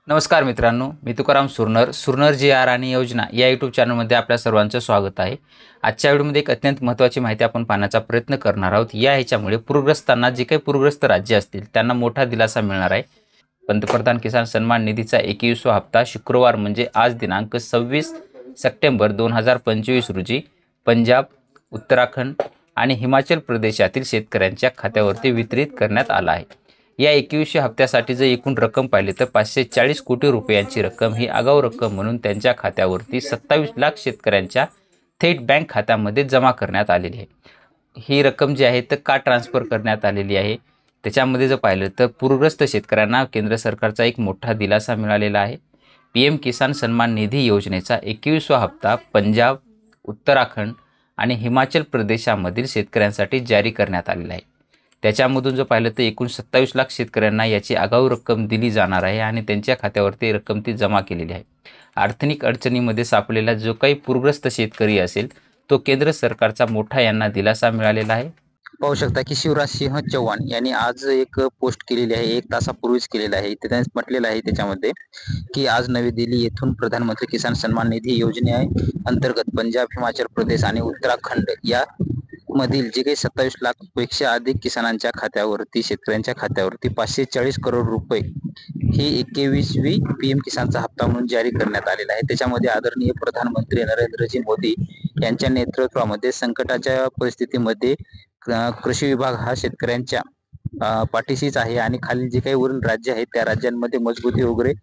नमस्कार मित्रांनो, मी तुकाराम सुरनर जी आर आणि योजना या यूट्यूब चॅनलमध्ये आपल्या सर्वांचं स्वागत आहे। आजच्या व्हिडिओमध्ये एक अत्यंत महत्त्वाची माहिती आपण पाहण्याचा प्रयत्न करणार आहोत। ह्याच्यामुळे पूरग्रस्तांना जे काही पूरग्रस्त राज्य असतील त्यांना मोठा दिलासा मिळणार आहे। पंतप्रधान किसान सन्मान निधीचा 21वा हप्ता शुक्रवार म्हणजे आज दिनांक 26 सप्टेंबर 2025 रोजी पंजाब, उत्तराखंड आणि हिमाचल प्रदेशातील शेतकऱ्यांच्या खात्यावरती वितरित करण्यात आला आहे। या 21व्या हप्त्यासाठी जर एकूण रक्कम पाहिली तर 540 कोटी रुपयांची रक्कम ही आगाऊ रक्कम म्हणून त्यांच्या खात्यावरती 27 लाख शेतकऱ्यांच्या थेट बँक खात्यामध्ये जमा करण्यात आलेली आहे। ही रक्कम जी आहे तर का ट्रान्सफर करण्यात आलेली आहे, त्याच्यामध्ये जर पाहिलं तर पूरग्रस्त शेतकऱ्यांना केंद्र सरकारचा एक मोठा दिलासा मिळालेला आहे। PM किसान सन्मान निधी योजनेचा 21वा हप्ता पंजाब, उत्तराखंड आणि हिमाचल प्रदेशामधील शेतकऱ्यांसाठी जारी करण्यात आलेला आहे। त्याच्यामधून जर पाहिलं तर एकूण 27 लाख शेतकऱ्यांना याची आगाऊ रक्कम दिली जाणार आहे आणि त्यांच्या खात्यावरती रक्कम ती जमा केलेली आहे। आर्थिक अडचणीमध्ये सापडलेला जो काही पूरग्रस्त शेतकरी असेल तो केंद्र सरकारचा मोठा यांना दिलासा मिळालेला आहे। पाहू शकता की शिवराज सिंह चौहान यांनी आज एक पोस्ट केलेली आहे, 1 तासापूर्वीच केलेली आहे। ते त्यांनी म्हटलेलं आहे त्याच्यामध्ये की आज नवी दिल्ली येथून प्रधानमंत्री किसान सन्मान निधी योजने अंतर्गत पंजाब, हिमाचल प्रदेश आणि उत्तराखंड या मधील जे काही 27 लाख पेक्षा अधिक किसानांच्या खात्यावरती, शेतकऱ्यांच्या खात्यावरती 540 करोड रुपये ही 21वी PM किसानचा हप्ता म्हणून जारी करण्यात आलेला आहे। त्याच्यामध्ये आदरणीय प्रधानमंत्री नरेंद्रजी मोदी यांच्या नेतृत्वामध्ये संकटाच्या परिस्थितीमध्ये कृषी विभाग हा शेतकऱ्यांच्या पाठीशीच आहे आणि खाली जे काही वरील राज्य आहेत त्या राज्यांमध्ये मजबूती वगैरे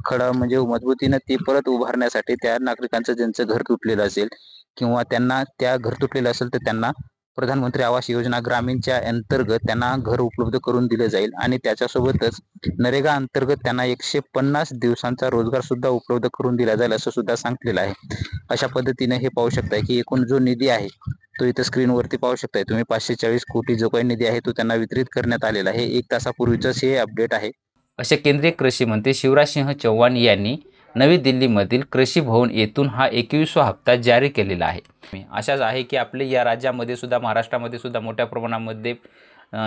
खडा म्हणजे मजबूतीनं ती परत उभारण्यासाठी त्या नागरिकांचं ज्यांचं घर तुटलेलं असेल किंवा त्यांना त्या घर तुटलेलं असेल तर त्यांना प्रधानमंत्री आवास योजना ग्रामीणच्या अंतर्गत त्यांना घर उपलब्ध करून दिलं जाईल आणि त्याच्यासोबतच नरेगा अंतर्गत त्यांना 150 दिवसांचा रोजगार सुद्धा उपलब्ध करून दिला जाईल असं सुद्धा सांगितलेलं आहे। अशा पद्धतीने हे पाहू शकताय की एकूण जो निधी आहे तो इथं स्क्रीनवरती पाहू शकताय तुम्ही। 540 कोटी जो काही निधी आहे तो त्यांना वितरित करण्यात आलेला आहे। 1 तासापूर्वीच हे अपडेट आहे। असे केंद्रीय कृषी मंत्री शिवराज सिंह चौहान यांनी नवी दिल्लीमधील कृषी भवन येथून हा 21वा हप्ता जारी केलेला आहे। अशाच आहे की आपले या राज्यामध्ये सुद्धा, महाराष्ट्रामध्ये सुद्धा मोठ्या प्रमाणामध्ये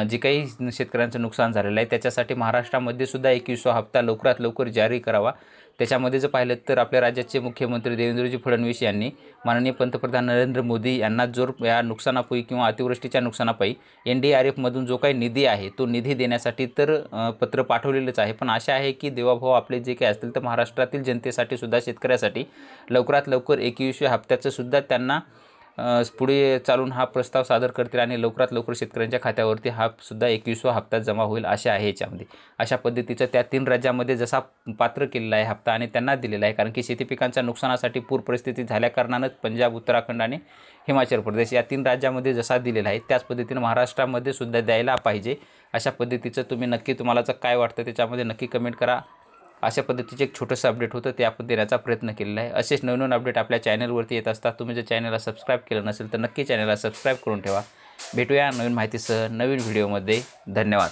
जे काही शेतकऱ्यांचं नुकसान झालेलं आहे त्याच्यासाठी महाराष्ट्रामध्ये सुद्धा 21वा हप्ता लवकरात लवकर जारी करावा। त्याच्यामध्ये जर पाहिलं तर आपल्या राज्याचे मुख्यमंत्री देवेंद्रजी फडणवीस यांनी माननीय पंतप्रधान नरेंद्र मोदी यांना या नुकसानापायी किंवा अतिवृष्टीच्या नुकसानापायी NDRF मधून जो काही निधी आहे तो निधी देण्यासाठी तर पत्र पाठवलेलंच आहे। पण आशा आहे की देवाभाऊ आपले जे काही असतील तर महाराष्ट्रातील जनतेसाठी सुद्धा, शेतकऱ्यासाठी लवकरात लवकर 21व्या हप्त्याचं सुद्धा त्यांना पुढे चालून हा प्रस्ताव सादर करतील आणि लवकरात लवकर शेतकऱ्यांच्या खात्यावरती हा सुद्धा 21वा हप्ता जमा होईल आशा आहे याच्यामध्ये। अशा पद्धतीचं त्या 3 राज्यामध्ये जसा पात्र केलेला आहे हप्ता आणि त्यांना दिलेला आहे, कारण की शेती पिकांच्या नुकसानासाठी पूर परिस्थिती झाल्या कारणानंच पंजाब, उत्तराखंड आणि हिमाचल प्रदेश या 3 राज्यामध्ये जसा दिलेला आहे त्याच पद्धतीने महाराष्ट्रामध्ये सुद्धा द्यायला पाहिजे। अशा पद्धतीचं तुम्ही नक्की तुम्हाला काय वाटतं त्याच्यामध्ये नक्की कमेंट करा। अशा पद्धतीचे एक छोटंसं अपडेट होतं ते आपण देण्याचा प्रयत्न केलेला आहे। असेच नवीन अपडेट आपल्या चॅनलवरती येत असतात। तुम्ही जर चॅनलला सबस्क्राईब केलं नसेल तर नक्की चॅनलला सबस्क्राईब करून ठेवा। भेटूया नवीन माहितीसह नवीन व्हिडिओमध्ये। धन्यवाद।